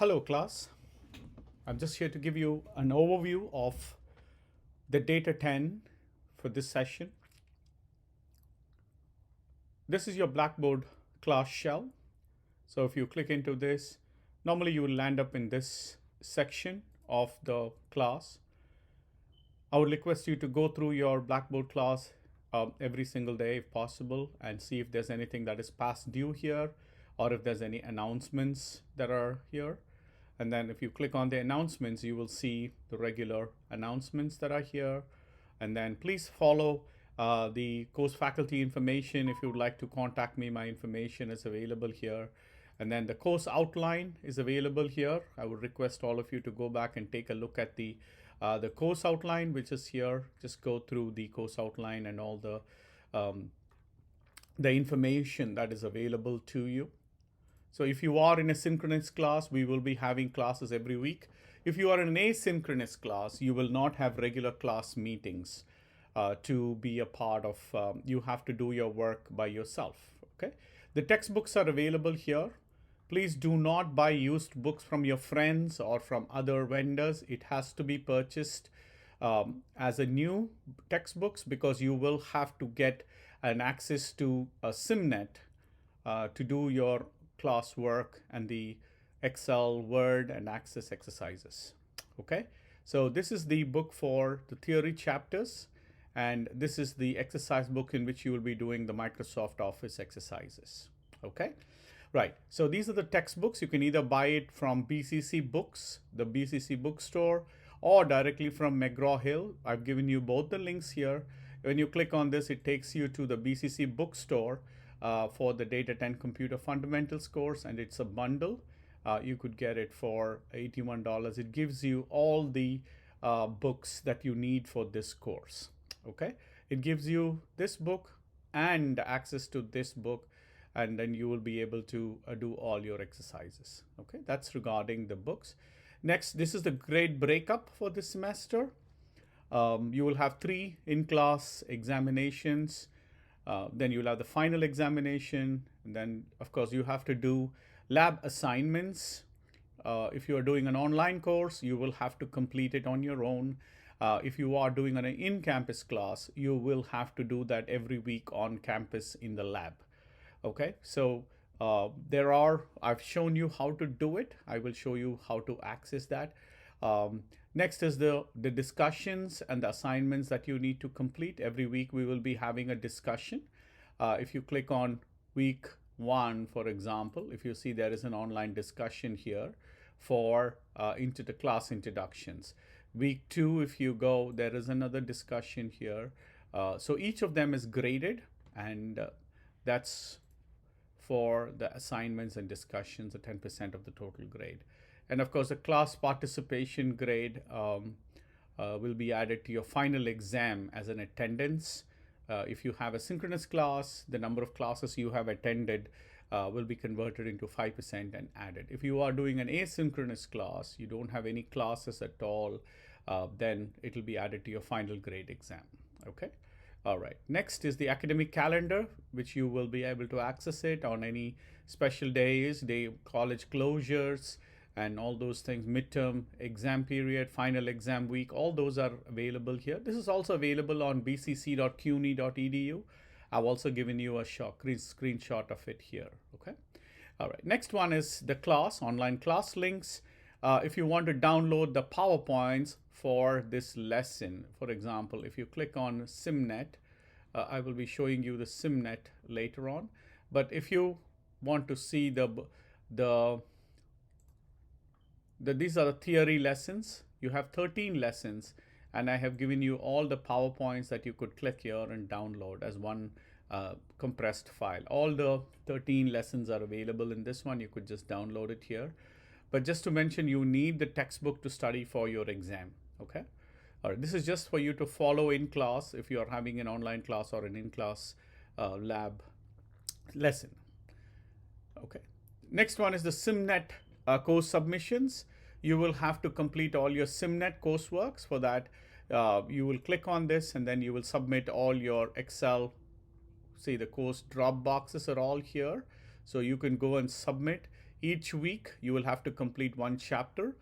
Hello class, I'm just here to give you an overview of the DAT10 for this session. This is your Blackboard class shell. So if you click into this, normally you will land up in this section of the class. I would request you to go through your Blackboard class every single day if possible and see if there's anything that is past due here or if there's any announcements that are here. And then if you click on the announcements, you will see the regular announcements that are here. And then please follow the course faculty information. If you would like to contact me, my information is available here. And then the course outline is available here. I would request all of you to go back and take a look at the course outline, which is here. Just go through the course outline and all the information that is available to you. So if you are in a synchronous class, we will be having classes every week. If you are in an asynchronous class, you will not have regular class meetings to be a part of. You have to do your work by yourself, okay? The textbooks are available here. Please do not buy used books from your friends or from other vendors. It has to be purchased as a new textbooks because you will have to get an access to a simnet to do your classwork and the Excel, Word, and Access exercises. Okay, so this is the book for the theory chapters, and this is the exercise book in which you will be doing the Microsoft Office exercises. Okay, right. So these are the textbooks. You can either buy it from BCC Books, the BCC bookstore, or directly from McGraw-Hill. I've given you both the links here. When you click on this, it takes you to the BCC bookstore for the DAT10 Computer Fundamentals course, and it's a bundle. You could get it for $81. It gives you all the books that you need for this course. Okay, it gives you this book and access to this book, and then you will be able to do all your exercises. Okay, that's regarding the books. Next, this is the grade breakup for this semester. You will have 3 in-class examinations. Then you'll have the final examination, and then of course you have to do lab assignments. If you are doing an online course, you will have to complete it on your own. If you are doing an in-campus class, you will have to do that every week on campus in the lab. Okay, so I've shown you how to do it. I will show you how to access that. Next is the discussions and the assignments that you need to complete. Every week we will be having a discussion. If you click on week 1, for example, if you see there is an online discussion here for into the class introductions. Week 2, if you go, there is another discussion here. So each of them is graded, and that's for the assignments and discussions, the 10% of the total grade. And of course, the class participation grade will be added to your final exam as an attendance. If you have a synchronous class, the number of classes you have attended will be converted into 5% and added. If you are doing an asynchronous class, you don't have any classes at all, then it will be added to your final grade exam. Okay. All right. Next is the academic calendar, which you will be able to access it on any special days, college closures, and all those things, midterm exam period, final exam week, all those are available here. This is also available on bcc.cuny.edu. I've also given you a screenshot of it here. Okay. All right. Next one is the class, online class links. If you want to download the PowerPoints for this lesson, for example, if you click on simnet, I will be showing you the simnet later on. But if you want to see these are the theory lessons. You have 13 lessons, and I have given you all the PowerPoints that you could click here and download as one compressed file. All the 13 lessons are available in this one. You could just download it here. But just to mention, you need the textbook to study for your exam. Okay. All right. This is just for you to follow in class if you are having an online class or an in-class lab lesson. Okay. Next one is the simnet course submissions. You will have to complete all your simnet courseworks. For that, you will click on this, and then you will submit all your Excel. See, the course drop boxes are all here. So you can go and submit. Each week, you will have to complete one chapter.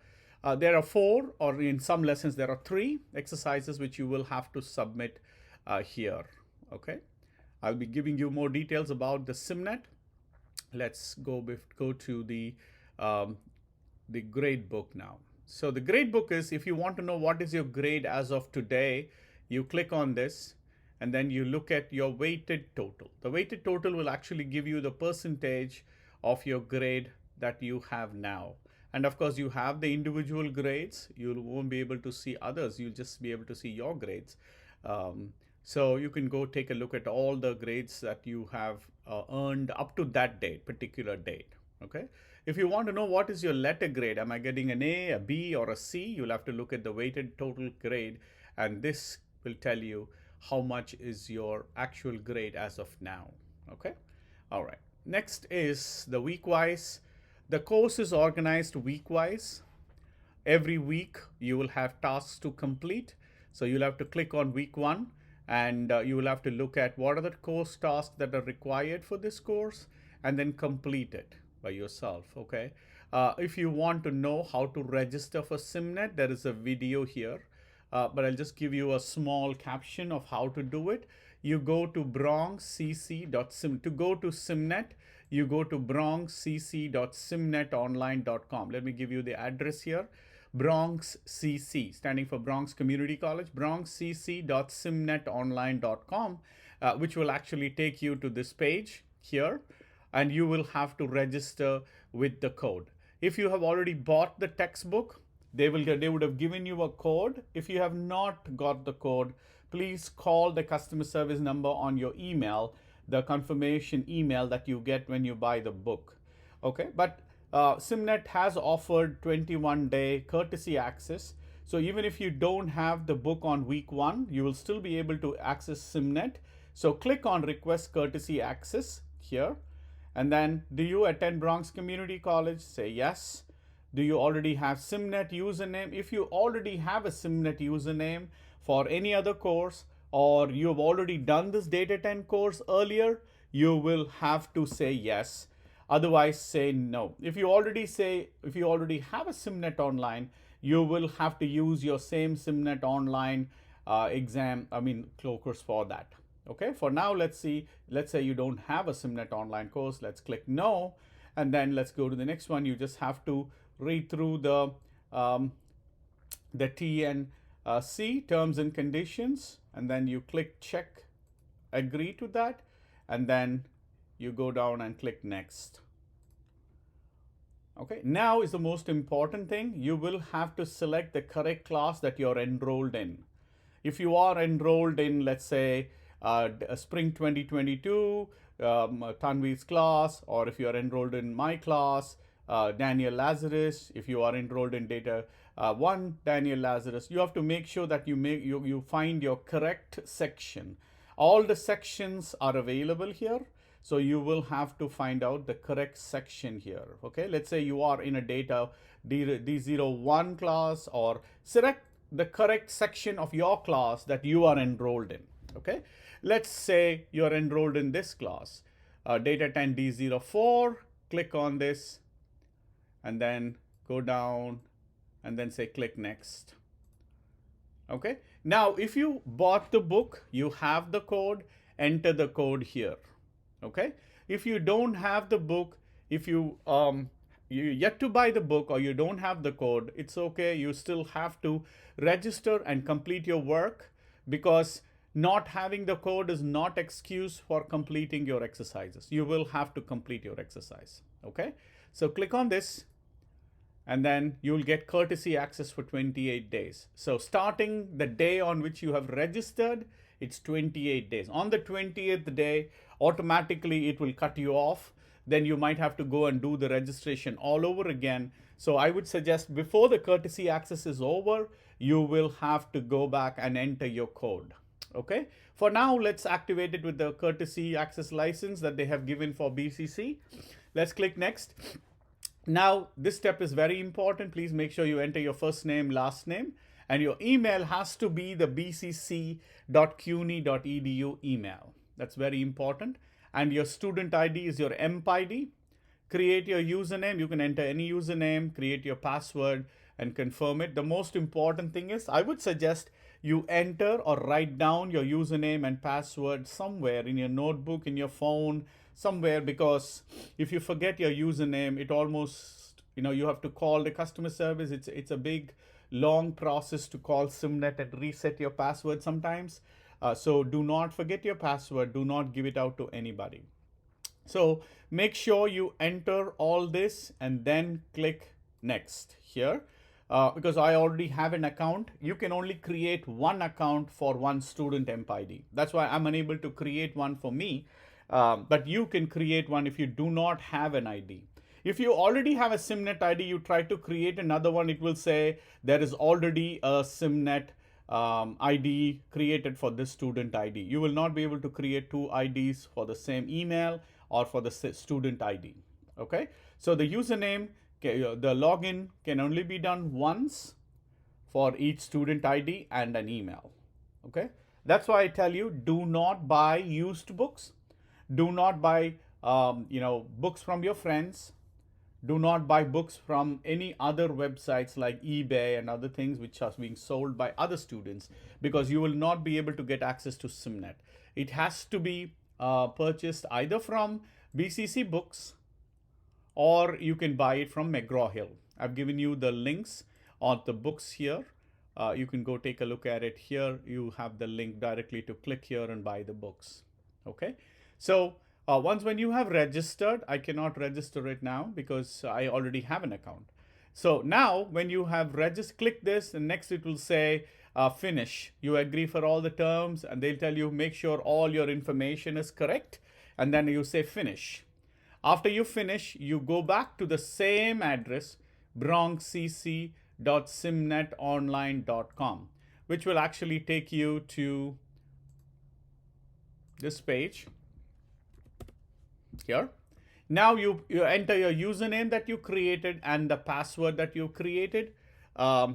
There are 4, or in some lessons, there are 3 exercises which you will have to submit here. Okay. I'll be giving you more details about the simnet. Let's go to the Gradebook now. So the Gradebook is, if you want to know what is your grade as of today, you click on this and then you look at your weighted total. The weighted total will actually give you the percentage of your grade that you have now. And of course, you have the individual grades. You won't be able to see others. You'll just be able to see your grades. So you can go take a look at all the grades that you have earned up to that date, particular date. Okay. If you want to know what is your letter grade, am I getting an A, a B, or a C? You'll have to look at the weighted total grade, and this will tell you how much is your actual grade as of now. Okay. All right. Next is the week-wise. The course is organized week-wise. Every week you will have tasks to complete. So you'll have to click on week 1, and you will have to look at what are the course tasks that are required for this course, and then complete it by yourself. Okay. If you want to know how to register for simnet, there is a video here, but I'll just give you a small caption of how to do it. You go to bronxcc.sim. To go to simnet, you go to bronxcc.simnetonline.com. Let me give you the address here. Bronx CC, standing for Bronx Community College, bronxcc.simnetonline.com, which will actually take you to this page here, and you will have to register with the code. If you have already bought the textbook, they would have given you a code. If you have not got the code, please call the customer service number on your email, the confirmation email that you get when you buy the book. Okay, but simnet has offered 21-day courtesy access. So even if you don't have the book on week 1, you will still be able to access simnet. So click on request courtesy access here. And then, do you attend Bronx Community College? Say yes. Do you already have simnet username? If you already have a simnet username for any other course, or you have already done this DAT10 course earlier, you will have to say yes. Otherwise, say no. If you already have a simnet online, you will have to use your same simnet online course for that. Okay, for now, let's say you don't have a simnet online course. Let's click no, and then let's go to the next one. You just have to read through the T&C, terms and conditions, and then you click check, agree to that, and then you go down and click next. Okay, now is the most important thing. You will have to select the correct class that you're enrolled in. If you are enrolled in, let's say, Spring 2022, Tanvi's class, or if you are enrolled in my class, Daniel Lazarus, if you are enrolled in Data 1, Daniel Lazarus, you have to make sure that you find your correct section. All the sections are available here, so you will have to find out the correct section here. Okay, let's say you are in a Data D01 class, or select the correct section of your class that you are enrolled in. Okay, let's say you're enrolled in this class, Data10 D04, click on this, and then go down, and then say click next. Okay, now if you bought the book, you have the code, enter the code here. Okay, if you don't have the book, if you yet to buy the book, or you don't have the code, it's okay. You still have to register and complete your work, because not having the code is not excuse for completing your exercises. You will have to complete your exercise. Okay, so click on this, and then you'll get courtesy access for 28 days. So starting the day on which you have registered, it's 28 days. On the 20th day, automatically it will cut you off. Then you might have to go and do the registration all over again. So I would suggest before the courtesy access is over, you will have to go back and enter your code. Okay, for now, let's activate it with the courtesy access license that they have given for BCC. Let's click next. Now, this step is very important. Please make sure you enter your first name, last name, and your email has to be the bcc.cuny.edu email. That's very important. And your student ID is your EMP ID. create your username. You can enter any username, create your password, and confirm it. The most important thing is, I would suggest you enter or write down your username and password somewhere in your notebook, in your phone, somewhere, because if you forget your username, it almost, you have to call the customer service. It's a big, long process to call simnet and reset your password sometimes. So do not forget your password. Do not give it out to anybody. So make sure you enter all this and then click next here. Because I already have an account, you can only create one account for one student MPID. That's why I'm unable to create one for me. But you can create one if you do not have an ID. If you already have a SIMnet ID, you try to create another one, it will say there is already a SIMnet ID created for this student ID. You will not be able to create two IDs for the same email or for the student ID. Okay, so the username, the login can only be done once for each student ID and an email. Okay, that's why I tell you, do not buy used books. Do not buy books from your friends. Do not buy books from any other websites like eBay and other things which are being sold by other students, because you will not be able to get access to SIMnet. It has to be purchased either from BCC Books, or you can buy it from McGraw-Hill. I've given you the links on the books here. You can go take a look at it here. You have the link directly to click here and buy the books. Okay, so once when you have registered, I cannot register it now because I already have an account. So now when you have registered, click this, and next it will say finish. You agree for all the terms, and they'll tell you make sure all your information is correct, and then you say finish. After you finish, you go back to the same address, bronxcc.simnetonline.com, which will actually take you to this page here. Now you enter your username that you created and the password that you created.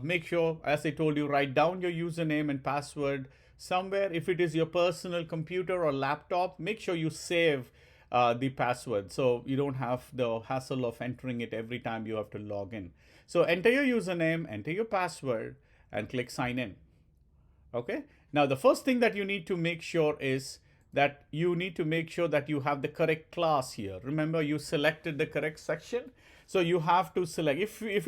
Make sure, as I told you, write down your username and password somewhere. If it is your personal computer or laptop, make sure you save the password so you don't have the hassle of entering it every time you have to log in. So enter your username, enter your password, and click sign in. Okay. Now the first thing that you need to make sure is that you need to make sure that you have the correct class here. Remember, you selected the correct section, so you have to select. If it